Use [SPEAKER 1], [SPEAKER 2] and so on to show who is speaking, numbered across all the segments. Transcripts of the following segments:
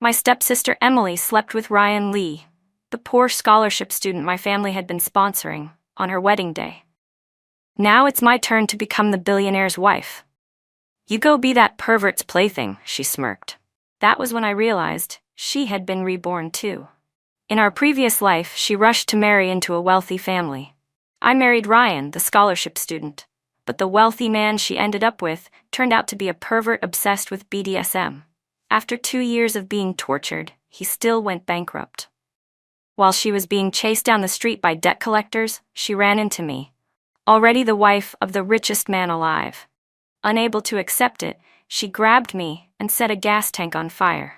[SPEAKER 1] My stepsister Emily slept with Ryan Lee, the poor scholarship student my family had been sponsoring, on her wedding day. Now it's my turn to become the billionaire's wife. You go be that pervert's plaything, she smirked. That was when I realized she had been reborn too. In our previous life, she rushed to marry into a wealthy family. I married Ryan, the scholarship student, but the wealthy man she ended up with turned out to be a pervert obsessed with BDSM. After 2 years of being tortured, he still went bankrupt. While she was being chased down the street by debt collectors, she ran into me, already the wife of the richest man alive. Unable to accept it, she grabbed me and set a gas tank on fire.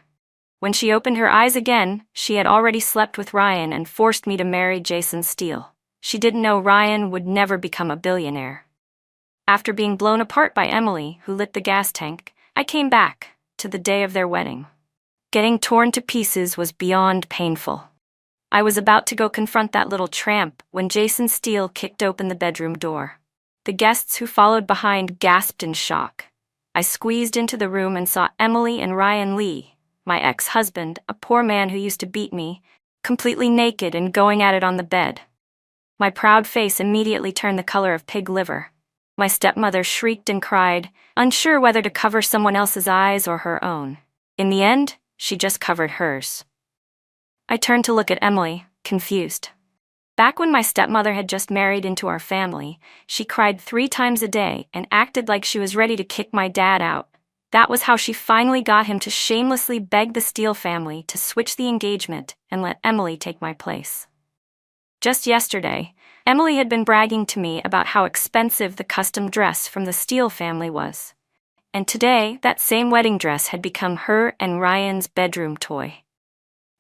[SPEAKER 1] When she opened her eyes again, she had already slept with Ryan and forced me to marry Jason Steele. She didn't know Ryan would never become a billionaire. After being blown apart by Emily, who lit the gas tank, I came back to the day of their wedding. Getting torn to pieces was beyond painful. I was about to go confront that little tramp when Jason Steele kicked open the bedroom door. The guests who followed behind gasped in shock. I squeezed into the room and saw Emily and Ryan Lee, my ex-husband, a poor man who used to beat me, completely naked and going at it on the bed. My proud face immediately turned the color of pig liver. My stepmother shrieked and cried, unsure whether to cover someone else's eyes or her own. In the end, she just covered hers. I turned to look at Emily, confused. Back when my stepmother had just married into our family, she cried 3 times a day and acted like she was ready to kick my dad out. That was how she finally got him to shamelessly beg the Steele family to switch the engagement and let Emily take my place. Just yesterday, Emily had been bragging to me about how expensive the custom dress from the Steele family was. And today, that same wedding dress had become her and Ryan's bedroom toy.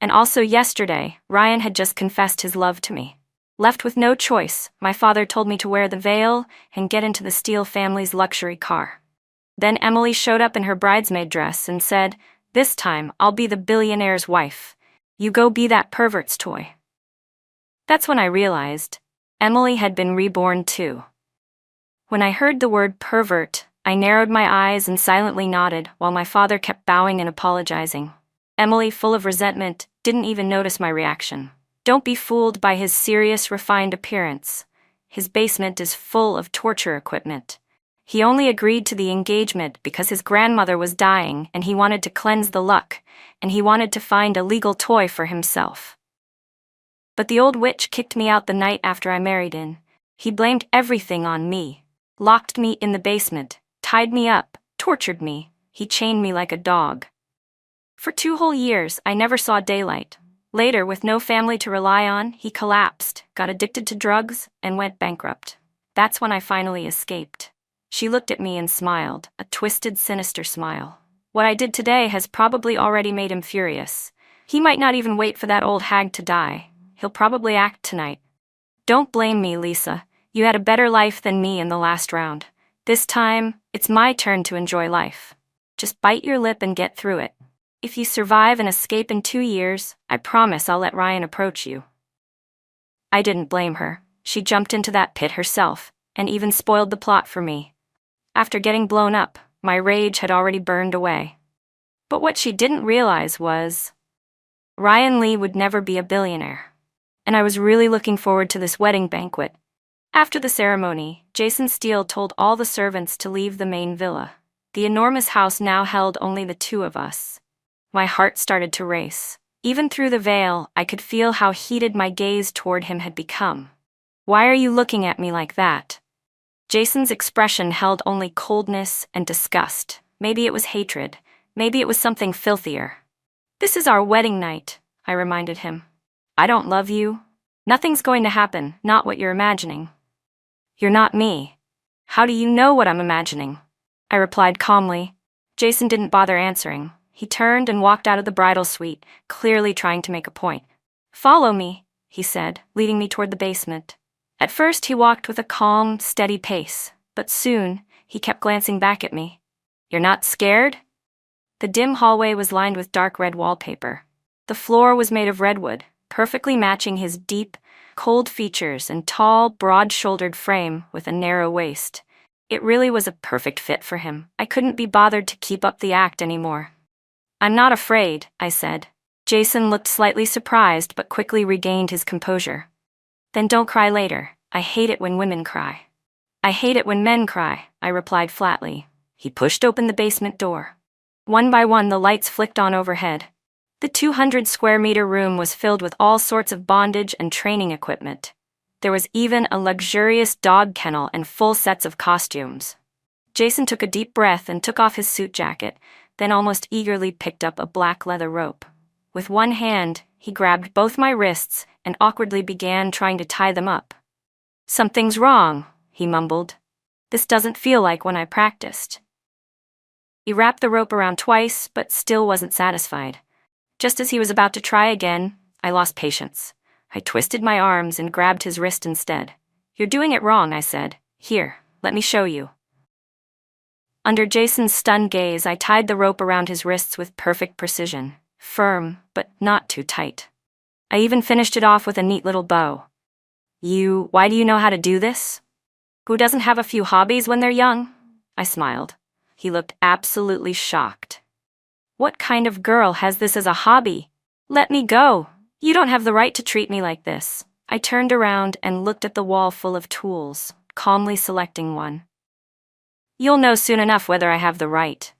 [SPEAKER 1] And also yesterday, Ryan had just confessed his love to me. Left with no choice, my father told me to wear the veil and get into the Steele family's luxury car. Then Emily showed up in her bridesmaid dress and said, "This time, I'll be the billionaire's wife. You go be that pervert's toy." That's when I realized Emily had been reborn too. When I heard the word pervert, I narrowed my eyes and silently nodded while my father kept bowing and apologizing. Emily, full of resentment, didn't even notice my reaction. Don't be fooled by his serious, refined appearance. His basement is full of torture equipment. He only agreed to the engagement because his grandmother was dying and he wanted to cleanse the luck, and he wanted to find a legal toy for himself. But the old witch kicked me out the night after I married in. He blamed everything on me, locked me in the basement, tied me up, tortured me. He chained me like a dog. For 2 whole years, I never saw daylight. Later, with no family to rely on, he collapsed, got addicted to drugs, and went bankrupt. That's when I finally escaped. She looked at me and smiled, a twisted, sinister smile. What I did today has probably already made him furious. He might not even wait for that old hag to die. He'll probably act tonight. Don't blame me, Lisa. You had a better life than me in the last round. This time, it's my turn to enjoy life. Just bite your lip and get through it. If you survive and escape in 2 years, I promise I'll let Ryan approach you. I didn't blame her. She jumped into that pit herself, and even spoiled the plot for me. After getting blown up, my rage had already burned away. But what she didn't realize was Ryan Lee would never be a billionaire. And I was really looking forward to this wedding banquet. After the ceremony, Jason Steele told all the servants to leave the main villa. The enormous house now held only the 2 of us. My heart started to race. Even through the veil, I could feel how heated my gaze toward him had become. "Why are you looking at me like that?" Jason's expression held only coldness and disgust. Maybe it was hatred. Maybe it was something filthier. "This is our wedding night," I reminded him. "I don't love you. Nothing's going to happen, not what you're imagining." "You're not me. How do you know what I'm imagining?" I replied calmly. Jason didn't bother answering. He turned and walked out of the bridal suite, clearly trying to make a point. "Follow me," he said, leading me toward the basement. At first he walked with a calm, steady pace, but soon he kept glancing back at me. "You're not scared?" The dim hallway was lined with dark red wallpaper. The floor was made of redwood, perfectly matching his deep, cold features and tall, broad-shouldered frame with a narrow waist. It really was a perfect fit for him. I couldn't be bothered to keep up the act anymore. I'm not afraid, I said. Jason looked slightly surprised but quickly regained his composure. Then don't cry later. I hate it when women cry. I hate it when men cry, I replied flatly. He pushed open the basement door. One by one the lights flicked on overhead. The 200-square-meter room was filled with all sorts of bondage and training equipment. There was even a luxurious dog kennel and full sets of costumes. Jason took a deep breath and took off his suit jacket, then almost eagerly picked up a black leather rope. With one hand, he grabbed both my wrists and awkwardly began trying to tie them up. Something's wrong, he mumbled. This doesn't feel like when I practiced. He wrapped the rope around twice, but still wasn't satisfied. Just as he was about to try again, I lost patience. I twisted my arms and grabbed his wrist instead. You're doing it wrong, I said. Here, let me show you. Under Jason's stunned gaze, I tied the rope around his wrists with perfect precision. Firm, but not too tight. I even finished it off with a neat little bow. Why do you know how to do this? Who doesn't have a few hobbies when they're young? I smiled. He looked absolutely shocked. What kind of girl has this as a hobby? Let me go. You don't have the right to treat me like this. I turned around and looked at the wall full of tools, calmly selecting one. You'll know soon enough whether I have the right.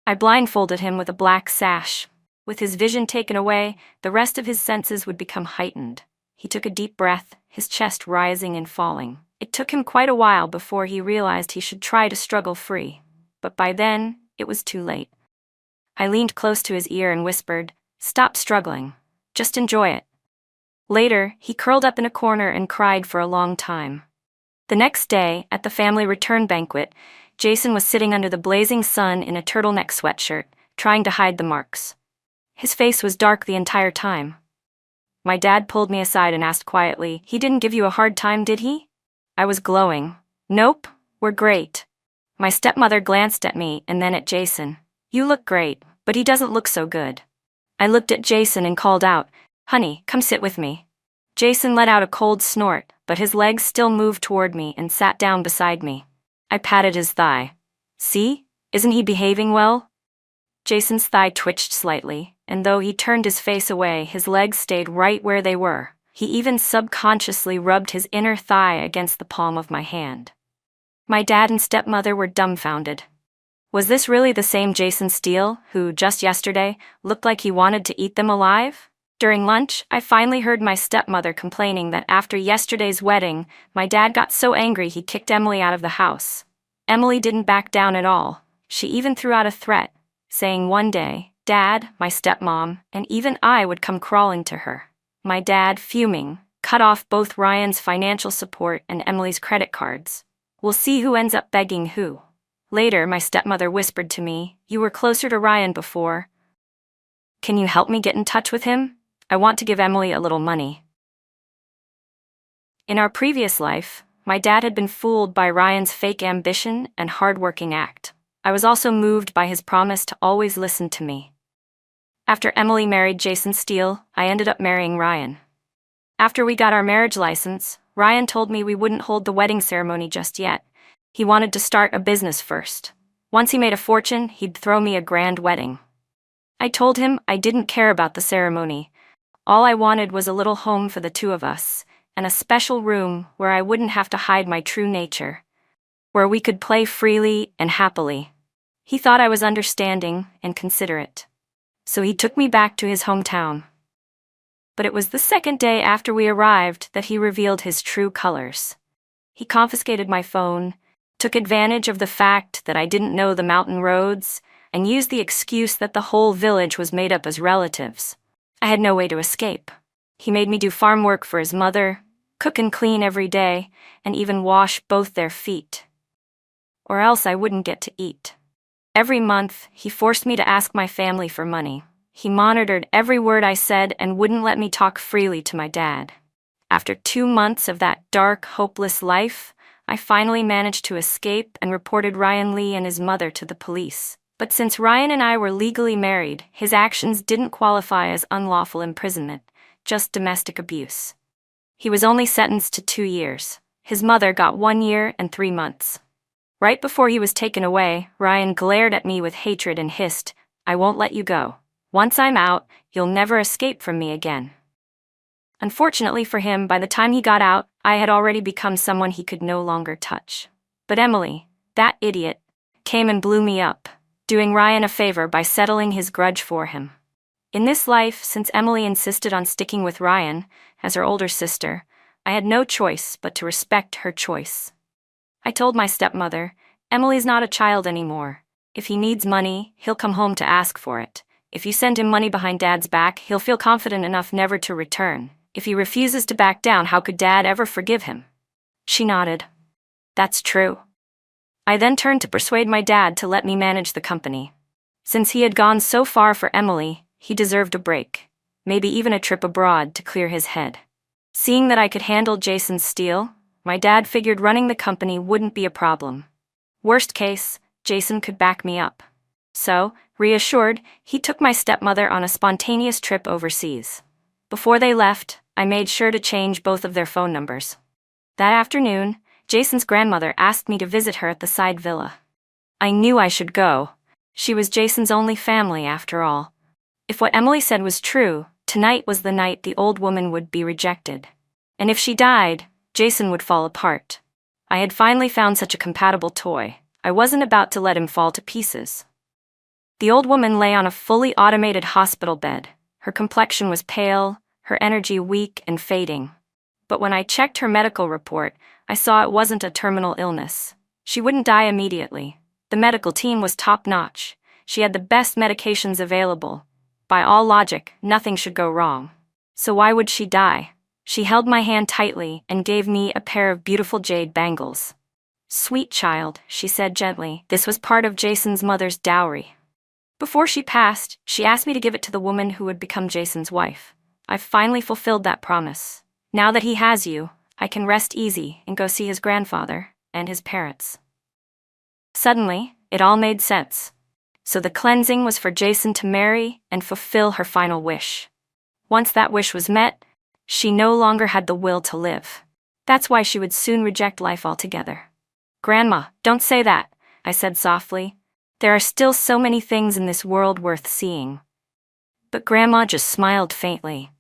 [SPEAKER 1] I blindfolded him with a black sash. With his vision taken away, the rest of his senses would become heightened. He took a deep breath, his chest rising and falling. It took him quite a while before he realized he should try to struggle free. But by then, it was too late. I leaned close to his ear and whispered, "Stop struggling. Just enjoy it." Later, he curled up in a corner and cried for a long time. The next day, at the family return banquet, Jason was sitting under the blazing sun in a turtleneck sweatshirt, trying to hide the marks. His face was dark the entire time. My dad pulled me aside and asked quietly, "He didn't give you a hard time, did he?" I was glowing. "Nope, we're great." My stepmother glanced at me and then at Jason. "You look great, but he doesn't look so good." I looked at Jason and called out, "Honey, come sit with me." Jason let out a cold snort, but his legs still moved toward me and sat down beside me. I patted his thigh. "See? Isn't he behaving well?" Jason's thigh twitched slightly, and though he turned his face away, his legs stayed right where they were. He even subconsciously rubbed his inner thigh against the palm of my hand. My dad and stepmother were dumbfounded. Was this really the same Jason Steele, who, just yesterday, looked like he wanted to eat them alive? During lunch, I finally heard my stepmother complaining that after yesterday's wedding, my dad got so angry he kicked Emily out of the house. Emily didn't back down at all. She even threw out a threat, saying one day, Dad, my stepmom, and even I would come crawling to her. My dad, fuming, cut off both Ryan's financial support and Emily's credit cards. We'll see who ends up begging who. Later, my stepmother whispered to me, "You were closer to Ryan before. Can you help me get in touch with him? I want to give Emily a little money." In our previous life, my dad had been fooled by Ryan's fake ambition and hard-working act. I was also moved by his promise to always listen to me. After Emily married Jason Steele, I ended up marrying Ryan. After we got our marriage license, Ryan told me we wouldn't hold the wedding ceremony just yet. He wanted to start a business first. Once he made a fortune, he'd throw me a grand wedding. I told him I didn't care about the ceremony. All I wanted was a little home for the two of us, and a special room where I wouldn't have to hide my true nature, where we could play freely and happily. He thought I was understanding and considerate, so he took me back to his hometown. But it was the second day after we arrived that he revealed his true colors. He confiscated my phone, took advantage of the fact that I didn't know the mountain roads, and used the excuse that the whole village was made up as relatives. I had no way to escape. He made me do farm work for his mother, cook and clean every day, and even wash both their feet. Or else I wouldn't get to eat. Every month, he forced me to ask my family for money. He monitored every word I said and wouldn't let me talk freely to my dad. After 2 months of that dark, hopeless life, I finally managed to escape and reported Ryan Lee and his mother to the police. But since Ryan and I were legally married, his actions didn't qualify as unlawful imprisonment, just domestic abuse. He was only sentenced to 2 years. His mother got 1 year and 3 months. Right before he was taken away, Ryan glared at me with hatred and hissed, I won't let you go. Once I'm out, you'll never escape from me again." Unfortunately for him, by the time he got out, I had already become someone he could no longer touch. But Emily, that idiot, came and blew me up, doing Ryan a favor by settling his grudge for him. In this life, since Emily insisted on sticking with Ryan, as her older sister, I had no choice but to respect her choice. I told my stepmother, "Emily's not a child anymore. If he needs money, he'll come home to ask for it. If you send him money behind Dad's back, he'll feel confident enough never to return. If he refuses to back down, how could Dad ever forgive him?" She nodded. "That's true." I then turned to persuade my dad to let me manage the company. Since he had gone so far for Emily, he deserved a break, maybe even a trip abroad to clear his head. Seeing that I could handle Jason's steal, my dad figured running the company wouldn't be a problem. Worst case, Jason could back me up. So, reassured, he took my stepmother on a spontaneous trip overseas. Before they left, I made sure to change both of their phone numbers. That afternoon, Jason's grandmother asked me to visit her at the side villa. I knew I should go. She was Jason's only family, after all. If what Emily said was true, tonight was the night the old woman would be rejected. And if she died, Jason would fall apart. I had finally found such a compatible toy. I wasn't about to let him fall to pieces. The old woman lay on a fully automated hospital bed. Her complexion was pale, her energy weak and fading. But when I checked her medical report, I saw it wasn't a terminal illness. She wouldn't die immediately. The medical team was top-notch. She had the best medications available. By all logic, nothing should go wrong. So why would she die? She held my hand tightly and gave me a pair of beautiful jade bangles. "Sweet child," she said gently, "this was part of Jason's mother's dowry." Before she passed, she asked me to give it to the woman who would become Jason's wife. I've finally fulfilled that promise. Now that he has you, I can rest easy and go see his grandfather and his parents. Suddenly, it all made sense. So the cleansing was for Jason to marry and fulfill her final wish. Once that wish was met, she no longer had the will to live. That's why she would soon reject life altogether. "Grandma, don't say that," I said softly. "There are still so many things in this world worth seeing." But Grandma just smiled faintly.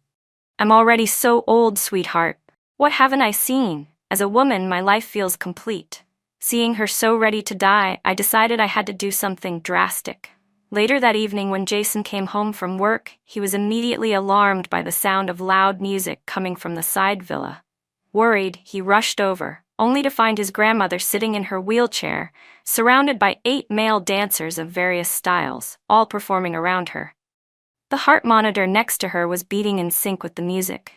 [SPEAKER 1] "I'm already so old, sweetheart. What haven't I seen? As a woman, my life feels complete." Seeing her so ready to die, I decided I had to do something drastic. Later that evening, when Jason came home from work, he was immediately alarmed by the sound of loud music coming from the side villa. Worried, he rushed over, only to find his grandmother sitting in her wheelchair, surrounded by 8 male dancers of various styles, all performing around her. The heart monitor next to her was beating in sync with the music.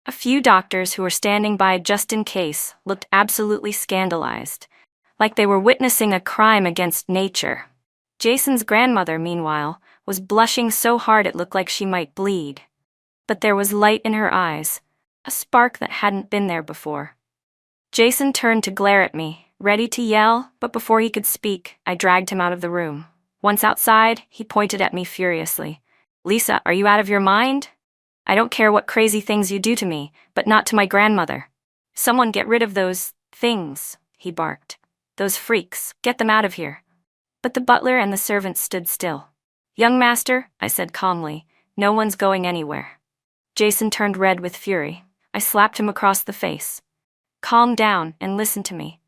[SPEAKER 1] A few doctors who were standing by just in case looked absolutely scandalized, like they were witnessing a crime against nature. Jason's grandmother, meanwhile, was blushing so hard it looked like she might bleed. But there was light in her eyes, a spark that hadn't been there before. Jason turned to glare at me, ready to yell, but before he could speak, I dragged him out of the room. Once outside, he pointed at me furiously. "Lisa, are you out of your mind? I don't care what crazy things you do to me, but not to my grandmother. Someone get rid of those things," he barked. "Those freaks, get them out of here." But the butler and the servants stood still. "Young master," I said calmly, "no one's going anywhere." Jason turned red with fury. I slapped him across the face. "Calm down and listen to me."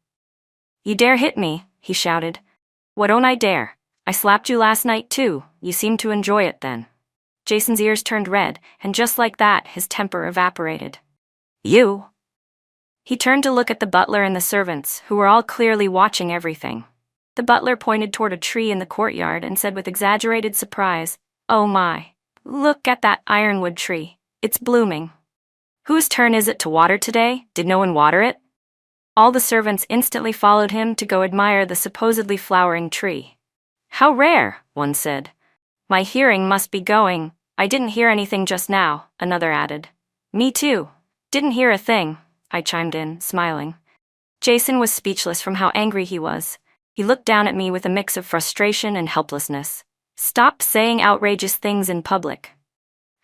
[SPEAKER 1] "You dare hit me," he shouted. "What don't I dare? I slapped you last night too. You seemed to enjoy it then." Jason's ears turned red, and just like that, his temper evaporated. "You?" He turned to look at the butler and the servants, who were all clearly watching everything. The butler pointed toward a tree in the courtyard and said with exaggerated surprise, "Oh my, look at that ironwood tree. It's blooming. Whose turn is it to water today? Did no one water it?" All the servants instantly followed him to go admire the supposedly flowering tree. "How rare," one said. "My hearing must be going." "I didn't hear anything just now," another added. "Me too. Didn't hear a thing," I chimed in, smiling. Jason was speechless from how angry he was. He looked down at me with a mix of frustration and helplessness. "Stop saying outrageous things in public."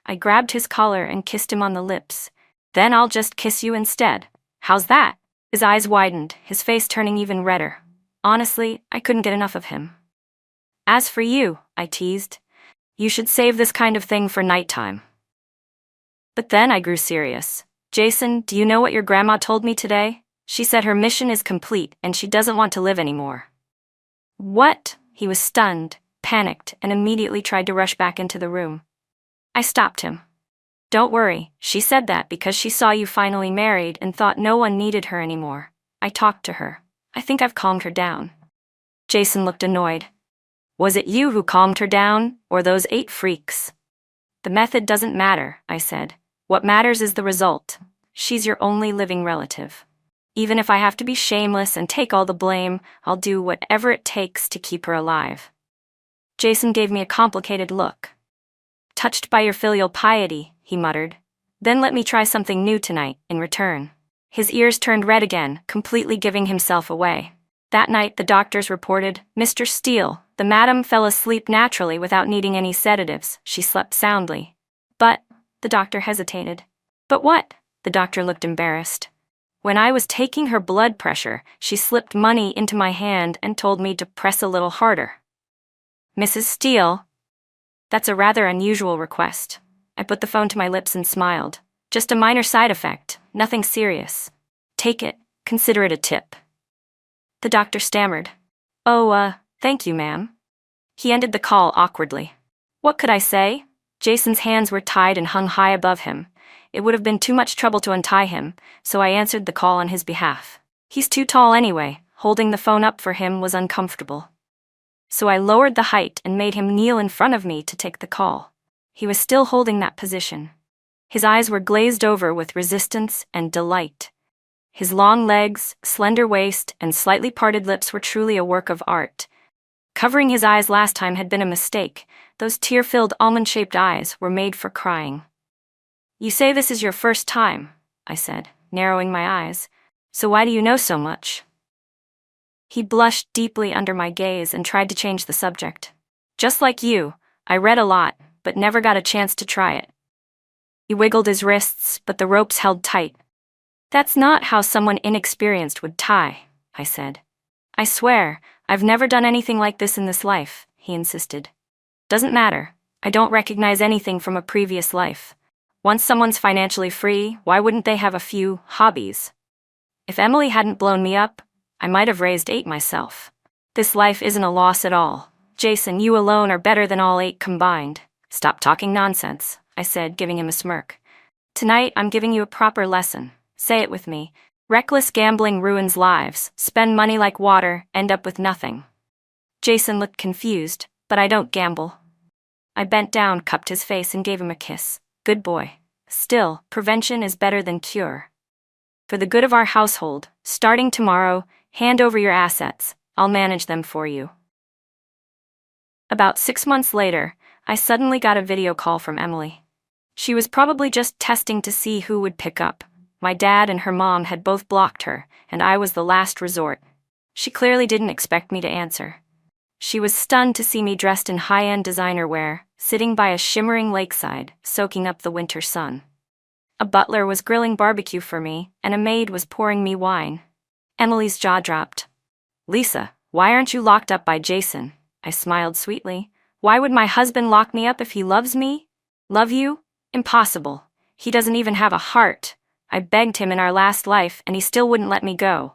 [SPEAKER 1] I grabbed his collar and kissed him on the lips. "Then I'll just kiss you instead. How's that?" His eyes widened, his face turning even redder. Honestly, I couldn't get enough of him. "As for you," I teased, You should save this kind of thing for nighttime. But then I grew serious. Jason, do you know what your grandma told me today? She said her mission is complete and she doesn't want to live anymore. What? He was stunned, panicked, and immediately tried to rush back into the room. I stopped him. Don't worry, she said that because she saw you finally married and thought no one needed her anymore. I talked to her. I think I've calmed her down. Jason looked annoyed. Was it you who calmed her down, or those 8 freaks? The method doesn't matter, I said. What matters is the result. She's your only living relative. Even if I have to be shameless and take all the blame, I'll do whatever it takes to keep her alive. Jason gave me a complicated look. Touched by your filial piety, he muttered. Then let me try something new tonight, in return. His ears turned red again, completely giving himself away. That night the doctors reported, Mr. Steele, the madam fell asleep naturally without needing any sedatives. She slept soundly. But, the doctor hesitated. But what? The doctor looked embarrassed. When I was taking her blood pressure, she slipped money into my hand and told me to press a little harder. Mrs. Steele? That's a rather unusual request. I put the phone to my lips and smiled. Just a minor side effect, nothing serious. Take it, consider it a tip. The doctor stammered. Oh, thank you, ma'am. He ended the call awkwardly. What could I say? Jason's hands were tied and hung high above him. It would have been too much trouble to untie him, so I answered the call on his behalf. He's too tall anyway, holding the phone up for him was uncomfortable. So I lowered the height and made him kneel in front of me to take the call. He was still holding that position. His eyes were glazed over with resistance and delight. His long legs, slender waist, and slightly parted lips were truly a work of art. Covering his eyes last time had been a mistake. Those tear-filled almond-shaped eyes were made for crying. You say this is your first time, I said, narrowing my eyes. So why do you know so much? He blushed deeply under my gaze and tried to change the subject. Just like you, I read a lot, but never got a chance to try it. He wiggled his wrists, but the ropes held tight. That's not how someone inexperienced would tie, I said. I swear, I've never done anything like this in this life, he insisted. Doesn't matter. I don't recognize anything from a previous life. Once someone's financially free, why wouldn't they have a few hobbies? If Emily hadn't blown me up, I might have raised 8 myself. This life isn't a loss at all. Jason, you alone are better than all 8 combined. Stop talking nonsense, I said, giving him a smirk. Tonight, I'm giving you a proper lesson. Say it with me. Reckless gambling ruins lives. Spend money like water, end up with nothing. Jason looked confused, but I don't gamble. I bent down, cupped his face, and gave him a kiss. Good boy. Still, prevention is better than cure. For the good of our household, starting tomorrow, hand over your assets. I'll manage them for you. About 6 months later, I suddenly got a video call from Emily. She was probably just testing to see who would pick up. My dad and her mom had both blocked her, and I was the last resort. She clearly didn't expect me to answer. She was stunned to see me dressed in high-end designer wear, sitting by a shimmering lakeside, soaking up the winter sun. A butler was grilling barbecue for me, and a maid was pouring me wine. Emily's jaw dropped. Lisa, why aren't you locked up by Jason? I smiled sweetly. Why would my husband lock me up if he loves me? Love you? Impossible. He doesn't even have a heart. I begged him in our last life, and he still wouldn't let me go.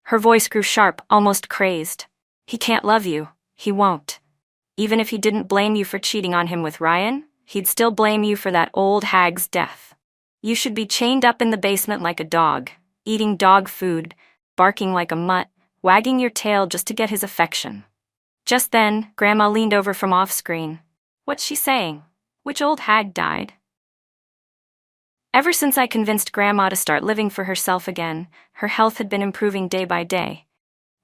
[SPEAKER 1] Her voice grew sharp, almost crazed. He can't love you. He won't. Even if he didn't blame you for cheating on him with Ryan, he'd still blame you for that old hag's death. You should be chained up in the basement like a dog, eating dog food, barking like a mutt, wagging your tail just to get his affection. Just then, Grandma leaned over from off-screen. What's she saying? Which old hag died? Ever since I convinced Grandma to start living for herself again, her health had been improving day by day.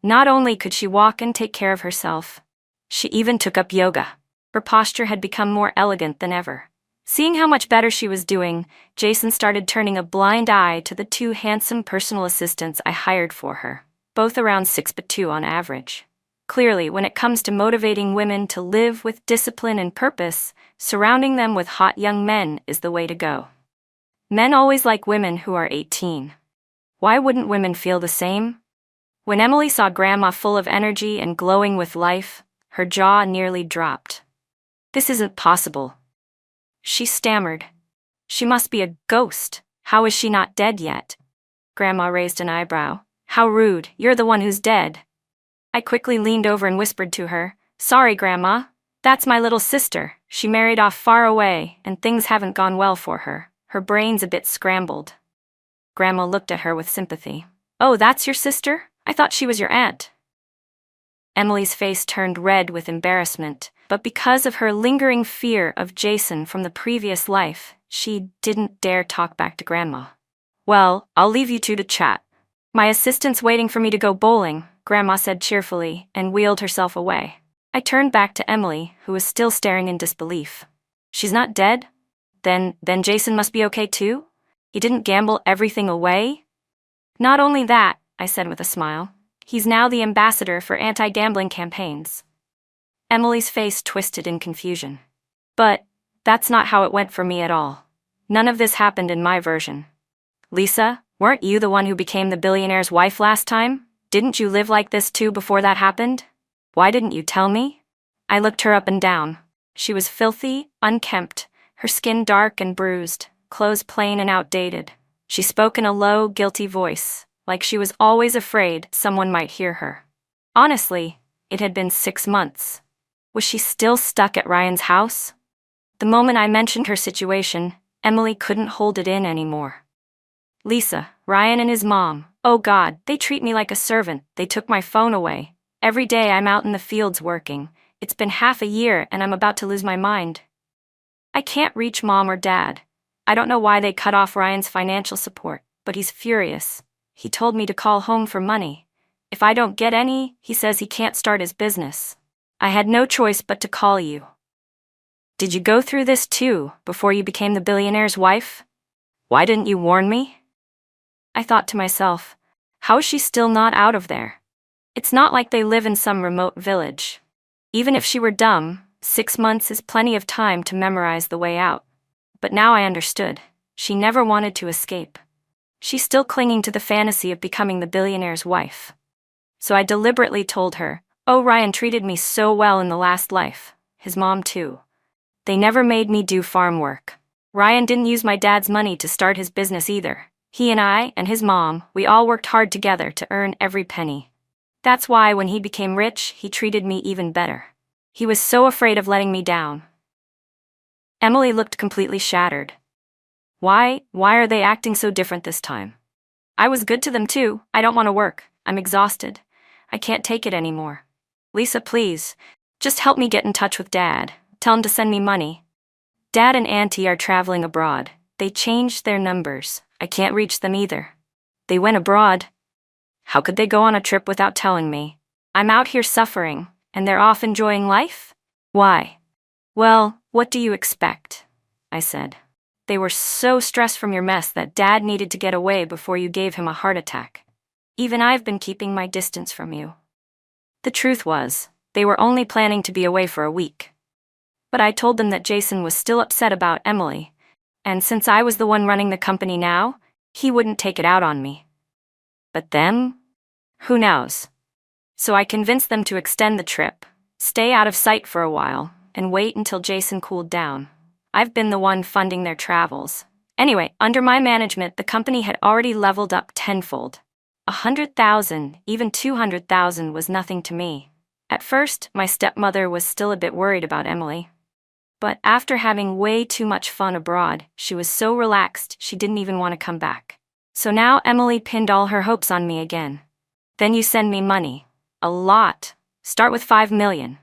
[SPEAKER 1] Not only could she walk and take care of herself, she even took up yoga. Her posture had become more elegant than ever. Seeing how much better she was doing, Jason started turning a blind eye to the 2 handsome personal assistants I hired for her, both around 6'2" on average. Clearly, when it comes to motivating women to live with discipline and purpose, surrounding them with hot young men is the way to go. Men always like women who are 18. Why wouldn't women feel the same? When Emily saw Grandma full of energy and glowing with life, her jaw nearly dropped. This isn't possible. She stammered. She must be a ghost. How is she not dead yet? Grandma raised an eyebrow. How rude, you're the one who's dead. I quickly leaned over and whispered to her, Sorry, Grandma. That's my little sister. She married off far away, and things haven't gone well for her. Her brain's a bit scrambled. Grandma looked at her with sympathy. Oh, that's your sister? I thought she was your aunt. Emily's face turned red with embarrassment, but because of her lingering fear of Jason from the previous life, she didn't dare talk back to Grandma. Well, I'll leave you two to chat. My assistant's waiting for me to go bowling, Grandma said cheerfully, and wheeled herself away. I turned back to Emily, who was still staring in disbelief. She's not dead? Then Jason must be okay too? He didn't gamble everything away? Not only that, I said with a smile. He's now the ambassador for anti-gambling campaigns. Emily's face twisted in confusion. But that's not how it went for me at all. None of this happened in my version. Lisa, weren't you the one who became the billionaire's wife last time? Didn't you live like this too before that happened? Why didn't you tell me? I looked her up and down. She was filthy, unkempt, her skin dark and bruised, clothes plain and outdated. She spoke in a low, guilty voice, like she was always afraid someone might hear her. Honestly, it had been 6 months. Was she still stuck at Ryan's house? The moment I mentioned her situation, Emily couldn't hold it in anymore. Lisa, Ryan and his mom, oh God, they treat me like a servant. They took my phone away. Every day I'm out in the fields working. It's been half a year and I'm about to lose my mind. I can't reach Mom or Dad. I don't know why they cut off Ryan's financial support, but he's furious. He told me to call home for money. If I don't get any, he says he can't start his business. I had no choice but to call you. Did you go through this too, before you became the billionaire's wife? Why didn't you warn me? I thought to myself, how is she still not out of there? It's not like they live in some remote village. Even if she were dumb, 6 months is plenty of time to memorize the way out. But now I understood. She never wanted to escape. She's still clinging to the fantasy of becoming the billionaire's wife. So I deliberately told her, oh, Ryan treated me so well in the last life. His mom too. They never made me do farm work. Ryan didn't use my dad's money to start his business either. He and I and his mom, we all worked hard together to earn every penny. That's why when he became rich, he treated me even better. He was so afraid of letting me down. Emily looked completely shattered. Why are they acting so different this time? I was good to them too. I don't want to work. I'm exhausted. I can't take it anymore. Lisa, please, just help me get in touch with Dad. Tell him to send me money. Dad and Auntie are traveling abroad. They changed their numbers. I can't reach them either. They went abroad. How could they go on a trip without telling me? I'm out here suffering, and they're off enjoying life? Why? Well, what do you expect? I said. They were so stressed from your mess that Dad needed to get away before you gave him a heart attack. Even I've been keeping my distance from you. The truth was, they were only planning to be away for a week. But I told them that Jason was still upset about Emily, and since I was the one running the company now, he wouldn't take it out on me. But them? Who knows? So I convinced them to extend the trip, stay out of sight for a while, and wait until Jason cooled down. I've been the one funding their travels. Anyway, under my management, the company had already leveled up tenfold. 100,000, even 200,000 was nothing to me. At first, my stepmother was still a bit worried about Emily. But after having way too much fun abroad, she was so relaxed she didn't even want to come back. So now Emily pinned all her hopes on me again. Then you send me money. A lot. Start with 5 million.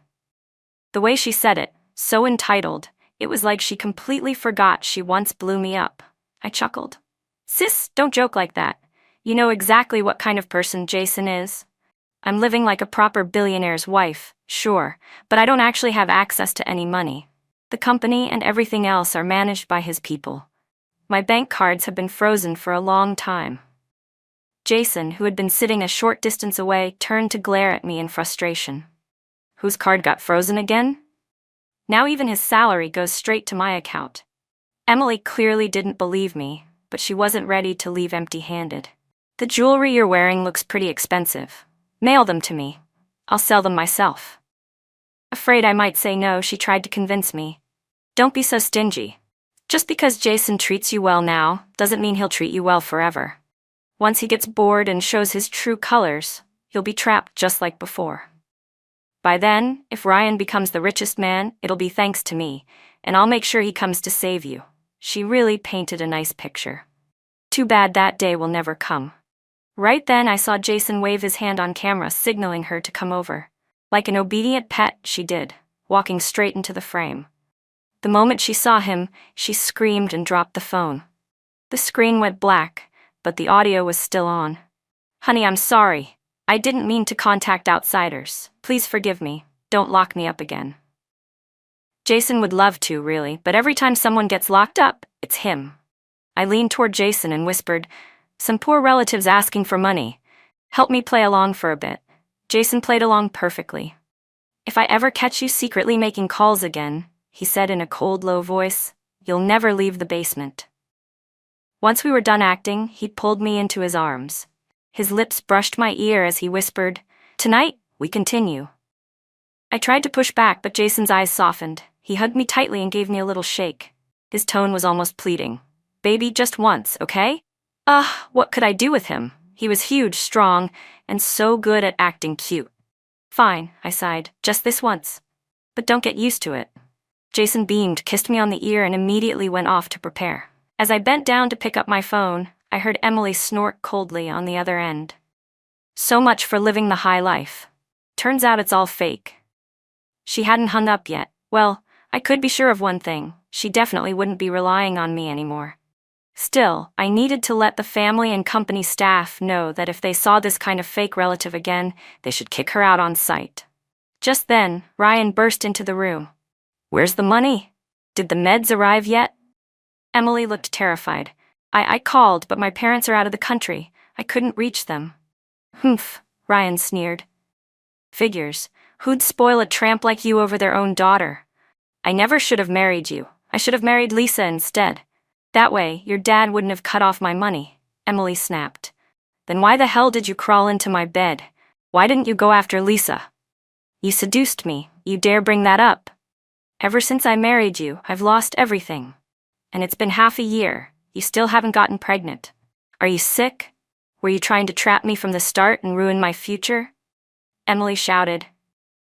[SPEAKER 1] The way she said it, so entitled, it was like she completely forgot she once blew me up. I chuckled. Sis, don't joke like that. You know exactly what kind of person Jason is. I'm living like a proper billionaire's wife, sure, but I don't actually have access to any money. The company and everything else are managed by his people. My bank cards have been frozen for a long time. Jason, who had been sitting a short distance away, turned to glare at me in frustration. Whose card got frozen again? Now even his salary goes straight to my account. Emily clearly didn't believe me, but she wasn't ready to leave empty-handed. The jewelry you're wearing looks pretty expensive. Mail them to me. I'll sell them myself. Afraid I might say no, she tried to convince me. Don't be so stingy. Just because Jason treats you well now, doesn't mean he'll treat you well forever. Once he gets bored and shows his true colors, you'll be trapped just like before. By then, if Ryan becomes the richest man, it'll be thanks to me, and I'll make sure he comes to save you. She really painted a nice picture. Too bad that day will never come. Right then I saw Jason wave his hand on camera, signaling her to come over. Like an obedient pet, she did, walking straight into the frame. The moment she saw him, she screamed and dropped the phone. The screen went black, but the audio was still on. Honey, I'm sorry. I didn't mean to contact outsiders. Please forgive me. Don't lock me up again. Jason would love to, really, but every time someone gets locked up, it's him. I leaned toward Jason and whispered, "Some poor relatives asking for money. Help me play along for a bit." Jason played along perfectly. "If I ever catch you secretly making calls again," he said in a cold, low voice, "you'll never leave the basement." Once we were done acting, he pulled me into his arms. His lips brushed my ear as he whispered, "Tonight, we continue." I tried to push back, but Jason's eyes softened. He hugged me tightly and gave me a little shake. His tone was almost pleading. "Baby, just once, okay?" What could I do with him? He was huge, strong, and so good at acting cute. "Fine," I sighed, "just this once. But don't get used to it." Jason beamed, kissed me on the ear, and immediately went off to prepare. As I bent down to pick up my phone, I heard Emily snort coldly on the other end. "So much for living the high life. Turns out it's all fake." She hadn't hung up yet. Well, I could be sure of one thing. She definitely wouldn't be relying on me anymore. Still, I needed to let the family and company staff know that if they saw this kind of fake relative again, they should kick her out on sight. Just then, Ryan burst into the room. "Where's the money? Did the meds arrive yet?" Emily looked terrified. I called, but my parents are out of the country. I couldn't reach them." "Humph," Ryan sneered. "Figures. Who'd spoil a tramp like you over their own daughter? I never should have married you. I should have married Lisa instead. That way, your dad wouldn't have cut off my money," Emily snapped. "Then why the hell did you crawl into my bed? Why didn't you go after Lisa? You seduced me. You dare bring that up? Ever since I married you, I've lost everything. And it's been half a year. You still haven't gotten pregnant. Are you sick? Were you trying to trap me from the start and ruin my future?" Emily shouted.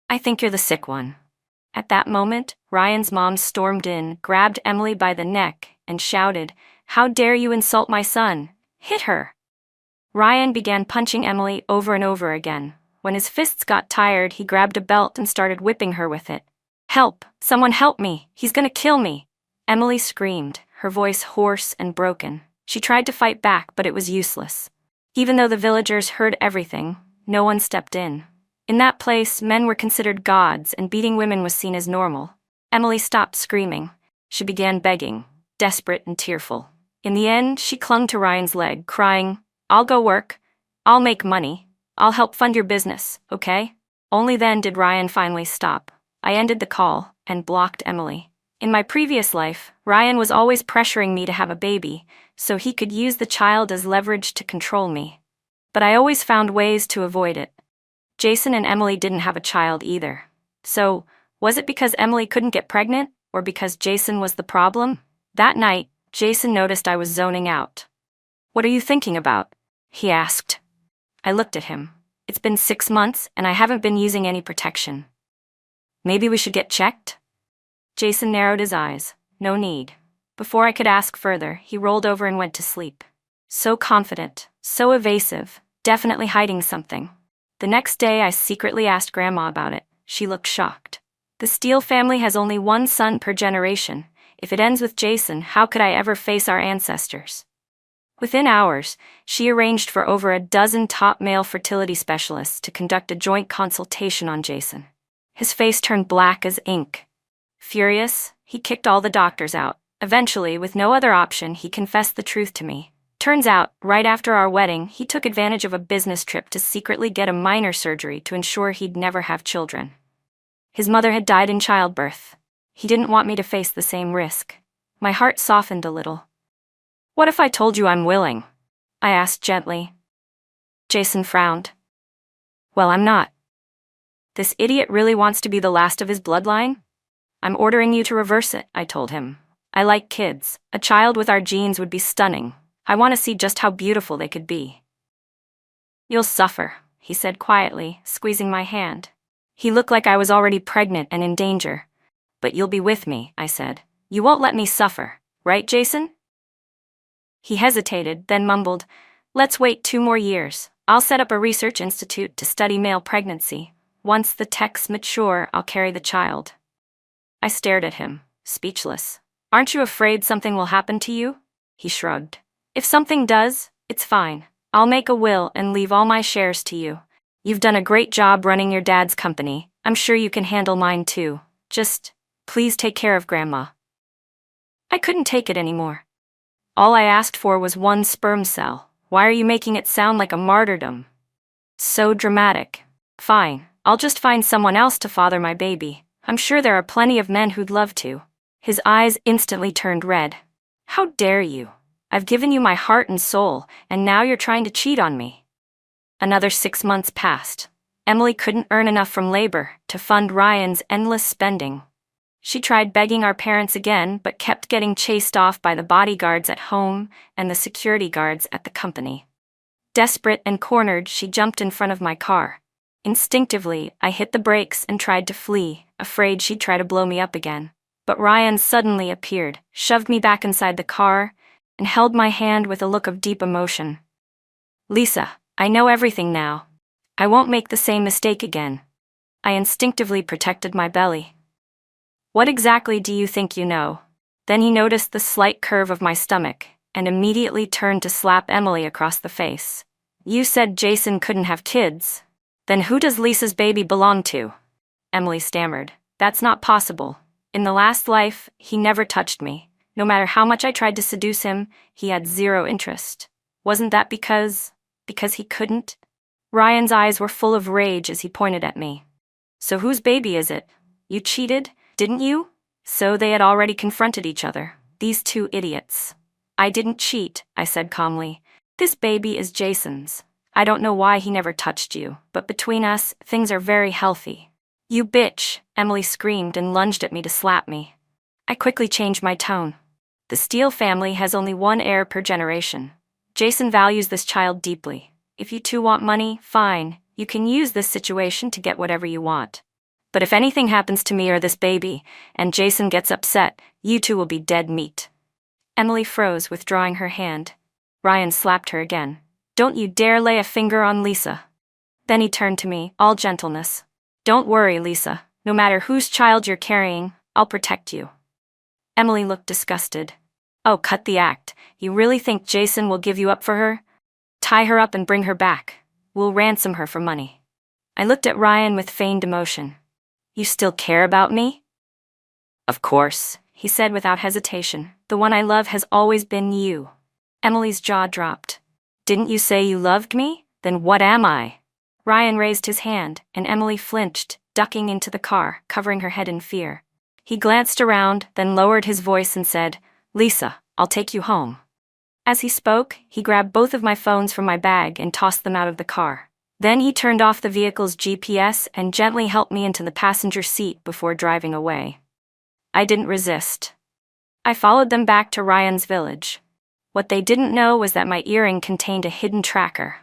[SPEAKER 1] "I think you're the sick one." At that moment, Ryan's mom stormed in, grabbed Emily by the neck, and shouted, "How dare you insult my son? Hit her!" Ryan began punching Emily over and over again. When his fists got tired, he grabbed a belt and started whipping her with it. "Help! Someone help me! He's gonna kill me!" Emily screamed, her voice hoarse and broken. She tried to fight back, but it was useless. Even though the villagers heard everything, no one stepped in. In that place, men were considered gods, and beating women was seen as normal. Emily stopped screaming. She began begging, desperate and tearful. In the end, she clung to Ryan's leg, crying, "I'll go work. I'll make money. I'll help fund your business, okay?" Only then did Ryan finally stop. I ended the call and blocked Emily. In my previous life, Ryan was always pressuring me to have a baby, so he could use the child as leverage to control me. But I always found ways to avoid it. Jason and Emily didn't have a child either. So, was it because Emily couldn't get pregnant, or because Jason was the problem? That night, Jason noticed I was zoning out. "What are you thinking about?" he asked. I looked at him. "It's been 6 months, and I haven't been using any protection. Maybe we should get checked?" Jason narrowed his eyes. "No need." Before I could ask further, he rolled over and went to sleep. So confident, so evasive, definitely hiding something. The next day, I secretly asked Grandma about it. She looked shocked. "The Steele family has only one son per generation. If it ends with Jason, how could I ever face our ancestors?" Within hours, she arranged for over a dozen top male fertility specialists to conduct a joint consultation on Jason. His face turned black as ink. Furious, he kicked all the doctors out. Eventually, with no other option, he confessed the truth to me. Turns out, right after our wedding, he took advantage of a business trip to secretly get a minor surgery to ensure he'd never have children. His mother had died in childbirth. He didn't want me to face the same risk. My heart softened a little. "What if I told you I'm willing?" I asked gently. Jason frowned. "Well, I'm not." This idiot really wants to be the last of his bloodline? I'm ordering you to reverse it, I told him. I like kids. A child with our genes would be stunning. I want to see just how beautiful they could be. You'll suffer, he said quietly, squeezing my hand. He looked like I was already pregnant and in danger. But you'll be with me, I said. You won't let me suffer, right, Jason? He hesitated, then mumbled, Let's wait 2 more years. I'll set up a research institute to study male pregnancy. Once the tech's mature, I'll carry the child. I stared at him, speechless. Aren't you afraid something will happen to you? He shrugged. If something does, it's fine. I'll make a will and leave all my shares to you. You've done a great job running your dad's company. I'm sure you can handle mine too. Just, please take care of Grandma. I couldn't take it anymore. All I asked for was 1 sperm cell. Why are you making it sound like a martyrdom? So dramatic. Fine, I'll just find someone else to father my baby. I'm sure there are plenty of men who'd love to. His eyes instantly turned red. How dare you? I've given you my heart and soul, and now you're trying to cheat on me. Another 6 months passed. Emily couldn't earn enough from labor to fund Ryan's endless spending. She tried begging our parents again, but kept getting chased off by the bodyguards at home and the security guards at the company. Desperate and cornered, she jumped in front of my car. Instinctively, I hit the brakes and tried to flee, afraid she'd try to blow me up again. But Ryan suddenly appeared, shoved me back inside the car, and held my hand with a look of deep emotion. Lisa, I know everything now. I won't make the same mistake again. I instinctively protected my belly. What exactly do you think you know? Then he noticed the slight curve of my stomach, and immediately turned to slap Emily across the face. You said Jason couldn't have kids. Then who does Lisa's baby belong to? Emily stammered. That's not possible. In the last life, he never touched me. No matter how much I tried to seduce him, he had 0 interest. Wasn't that because he couldn't? Ryan's eyes were full of rage as he pointed at me. So whose baby is it? You cheated, didn't you? So they had already confronted each other. These 2 idiots. I didn't cheat, I said calmly. This baby is Jason's. I don't know why he never touched you, but between us, things are very healthy. You bitch, Emily screamed and lunged at me to slap me. I quickly changed my tone. The Steele family has only 1 heir per generation. Jason values this child deeply. If you 2 want money, fine. You can use this situation to get whatever you want. But if anything happens to me or this baby, and Jason gets upset, you 2 will be dead meat. Emily froze, withdrawing her hand. Ryan slapped her again. Don't you dare lay a finger on Lisa. Then he turned to me, all gentleness. Don't worry, Lisa. No matter whose child you're carrying, I'll protect you. Emily looked disgusted. Oh, cut the act. You really think Jason will give you up for her? Tie her up and bring her back. We'll ransom her for money. I looked at Ryan with feigned emotion. You still care about me? Of course, he said without hesitation. The one I love has always been you. Emily's jaw dropped. Didn't you say you loved me? Then what am I? Ryan raised his hand, and Emily flinched, ducking into the car, covering her head in fear. He glanced around, then lowered his voice and said, Lisa, I'll take you home. As he spoke, he grabbed both of my phones from my bag and tossed them out of the car. Then he turned off the vehicle's GPS and gently helped me into the passenger seat before driving away. I didn't resist. I followed them back to Ryan's village. What they didn't know was that my earring contained a hidden tracker.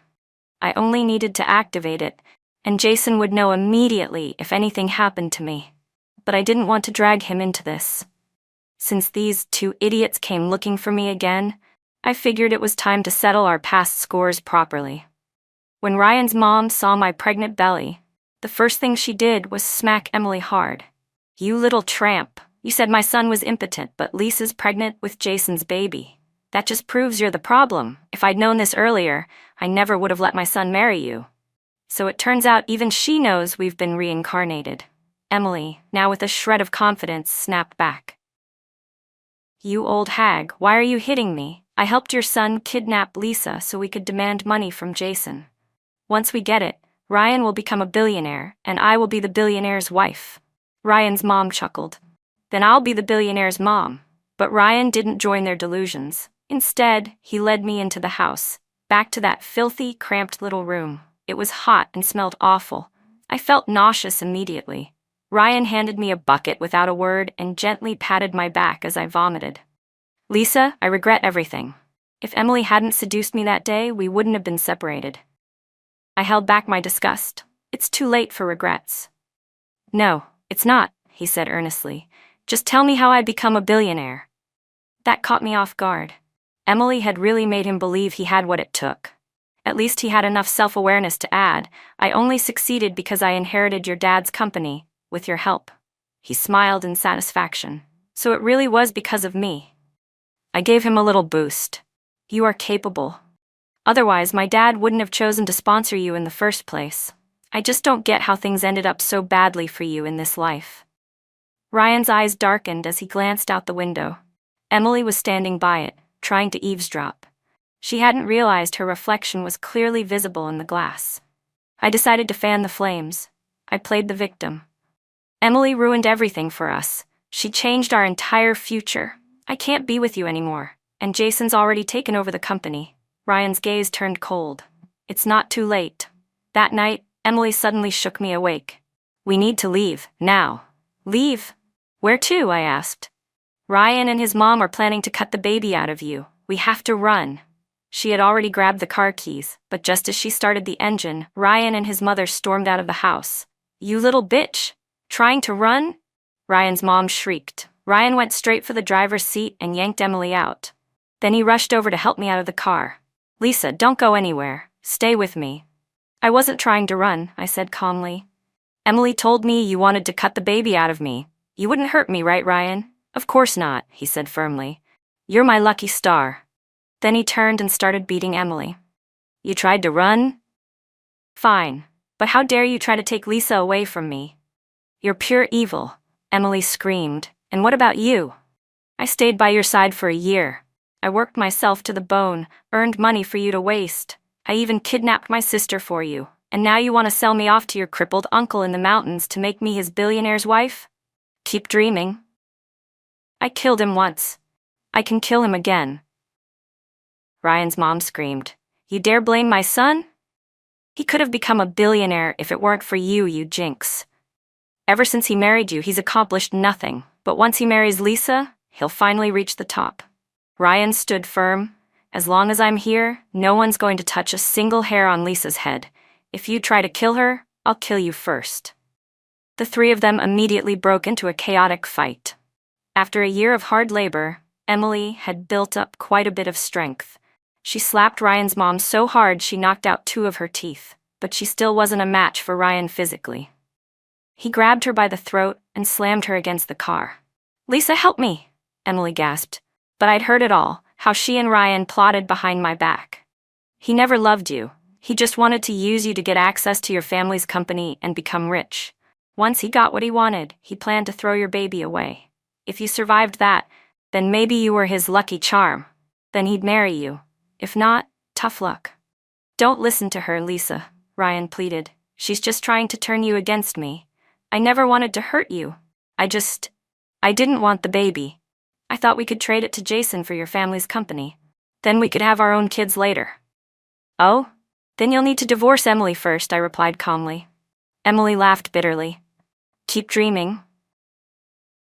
[SPEAKER 1] I only needed to activate it, and Jason would know immediately if anything happened to me. But I didn't want to drag him into this. Since these 2 idiots came looking for me again, I figured it was time to settle our past scores properly. When Ryan's mom saw my pregnant belly, the first thing she did was smack Emily hard. You little tramp, you said my son was impotent, but Lisa's pregnant with Jason's baby. That just proves you're the problem. If I'd known this earlier, I never would have let my son marry you. So it turns out even she knows we've been reincarnated. Emily, now with a shred of confidence, snapped back. You old hag, why are you hitting me? I helped your son kidnap Lisa so we could demand money from Jason. Once we get it, Ryan will become a billionaire, and I will be the billionaire's wife. Ryan's mom chuckled. Then I'll be the billionaire's mom. But Ryan didn't join their delusions. Instead, he led me into the house, back to that filthy, cramped little room. It was hot and smelled awful. I felt nauseous immediately. Ryan handed me a bucket without a word and gently patted my back as I vomited. Lisa, I regret everything. If Emily hadn't seduced me that day, we wouldn't have been separated. I held back my disgust. It's too late for regrets. No, it's not, he said earnestly. Just tell me how I'd become a billionaire. That caught me off guard. Emily had really made him believe he had what it took. At least he had enough self-awareness to add, I only succeeded because I inherited your dad's company, with your help. He smiled in satisfaction. So it really was because of me. I gave him a little boost. You are capable. Otherwise, my dad wouldn't have chosen to sponsor you in the first place. I just don't get how things ended up so badly for you in this life. Ryan's eyes darkened as he glanced out the window. Emily was standing by it, trying to eavesdrop. She hadn't realized her reflection was clearly visible in the glass. I decided to fan the flames. I played the victim. Emily ruined everything for us. She changed our entire future. I can't be with you anymore, and Jason's already taken over the company. Ryan's gaze turned cold. It's not too late. That night, Emily suddenly shook me awake. We need to leave, now. Leave? Where to? I asked. Ryan and his mom are planning to cut the baby out of you. We have to run. She had already grabbed the car keys, but just as she started the engine, Ryan and his mother stormed out of the house. You little bitch! Trying to run? Ryan's mom shrieked. Ryan went straight for the driver's seat and yanked Emily out. Then he rushed over to help me out of the car. Lisa, don't go anywhere. Stay with me. I wasn't trying to run, I said calmly. Emily told me you wanted to cut the baby out of me. You wouldn't hurt me, right, Ryan? Of course not, he said firmly. You're my lucky star. Then he turned and started beating Emily. You tried to run? Fine. But how dare you try to take Lisa away from me? You're pure evil, Emily screamed. And what about you? I stayed by your side for a year. I worked myself to the bone, earned money for you to waste. I even kidnapped my sister for you. And now you want to sell me off to your crippled uncle in the mountains to make me his billionaire's wife? Keep dreaming. I killed him once. I can kill him again. Ryan's mom screamed. You dare blame my son? He could have become a billionaire if it weren't for you, you jinx. Ever since he married you, he's accomplished nothing. But once he marries Lisa, he'll finally reach the top. Ryan stood firm. As long as I'm here, no one's going to touch a single hair on Lisa's head. If you try to kill her, I'll kill you first. The three of them immediately broke into a chaotic fight. After a year of hard labor, Emily had built up quite a bit of strength. She slapped Ryan's mom so hard she knocked out 2 of her teeth, but she still wasn't a match for Ryan physically. He grabbed her by the throat and slammed her against the car. Lisa, help me, Emily gasped. But I'd heard it all, how she and Ryan plotted behind my back. He never loved you. He just wanted to use you to get access to your family's company and become rich. Once he got what he wanted, he planned to throw your baby away. If you survived that, then maybe you were his lucky charm. Then he'd marry you. If not, tough luck. Don't listen to her, Lisa, Ryan pleaded. She's just trying to turn you against me. I never wanted to hurt you. I didn't want the baby. I thought we could trade it to Jason for your family's company. Then we could have our own kids later. Oh? Then you'll need to divorce Emily first, I replied calmly. Emily laughed bitterly. Keep dreaming.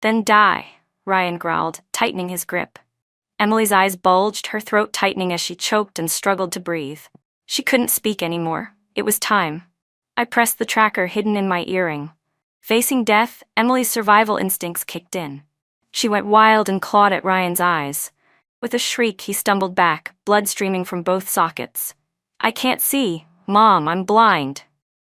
[SPEAKER 1] Then die, Ryan growled, tightening his grip. Emily's eyes bulged, her throat tightening as she choked and struggled to breathe. She couldn't speak anymore. It was time. I pressed the tracker hidden in my earring. Facing death, Emily's survival instincts kicked in. She went wild and clawed at Ryan's eyes. With a shriek, he stumbled back, blood streaming from both sockets. I can't see. Mom, I'm blind.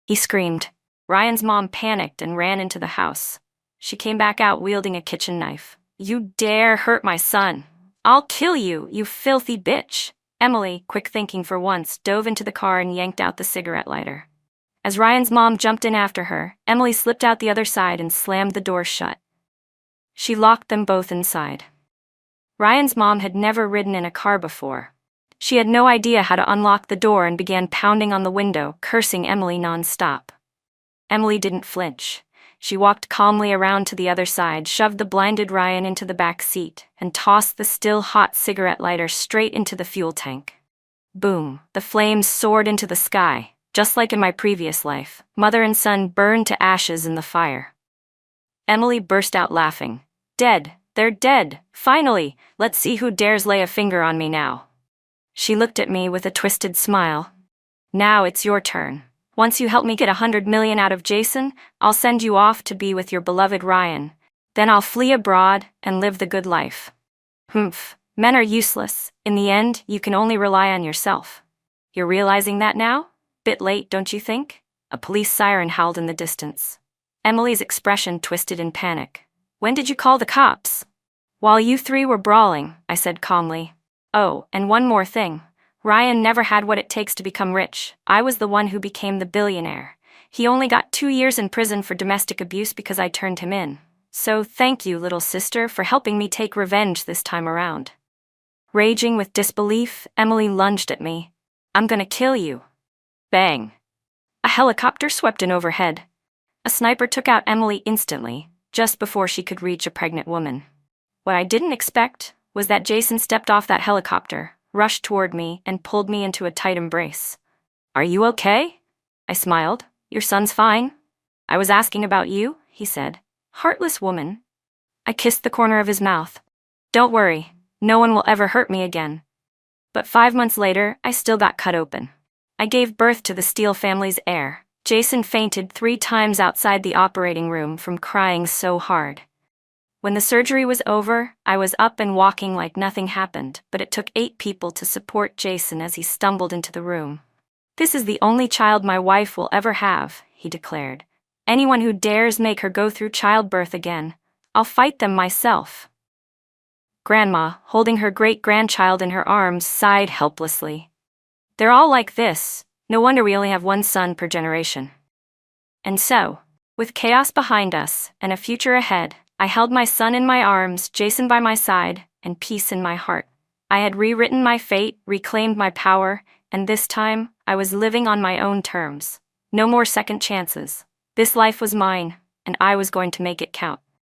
[SPEAKER 1] He screamed. Ryan's mom panicked and ran into the house. She came back out wielding a kitchen knife. You dare hurt my son. I'll kill you, you filthy bitch. Emily, quick thinking for once, dove into the car and yanked out the cigarette lighter. As Ryan's mom jumped in after her, Emily slipped out the other side and slammed the door shut. She locked them both inside. Ryan's mom had never ridden in a car before. She had no idea how to unlock the door and began pounding on the window, cursing Emily nonstop. Emily didn't flinch. She walked calmly around to the other side, shoved the blinded Ryan into the back seat, and tossed the still hot cigarette lighter straight into the fuel tank. Boom! The flames soared into the sky, Just like in my previous life, mother and son burned to ashes in the fire. Emily burst out laughing. Dead, they're dead, finally, let's see who dares lay a finger on me now. She looked at me with a twisted smile. Now it's your turn. Once you help me get 100 million out of Jason, I'll send you off to be with your beloved Ryan. Then I'll flee abroad and live the good life. Humph, men are useless. In the end, you can only rely on yourself. You're realizing that now? Bit late, don't you think? A police siren howled in the distance. Emily's expression twisted in panic. When did you call the cops? While you three were brawling, I said calmly. Oh, and one more thing. Ryan never had what it takes to become rich. I was the one who became the billionaire. He only got 2 years in prison for domestic abuse because I turned him in. So thank you, little sister, for helping me take revenge this time around. Raging with disbelief, Emily lunged at me. I'm gonna kill you. Bang. A helicopter swept in overhead. A sniper took out Emily instantly, just before she could reach a pregnant woman. What I didn't expect was that Jason stepped off that helicopter, rushed toward me, and pulled me into a tight embrace. Are you okay? I smiled. Your son's fine. I was asking about you, he said. Heartless woman. I kissed the corner of his mouth. Don't worry, no one will ever hurt me again. But 5 months later, I still got cut open. I gave birth to the Steele family's heir. Jason fainted 3 times outside the operating room from crying so hard. When the surgery was over, I was up and walking like nothing happened, but it took 8 people to support Jason as he stumbled into the room. This is the only child my wife will ever have, he declared. Anyone who dares make her go through childbirth again, I'll fight them myself. Grandma, holding her great-grandchild in her arms, sighed helplessly. They're all like this. No wonder we only have 1 son per generation. And so, with chaos behind us and a future ahead, I held my son in my arms, Jason by my side, and peace in my heart. I had rewritten my fate, reclaimed my power, and this time, I was living on my own terms. No more second chances. This life was mine, and I was going to make it count.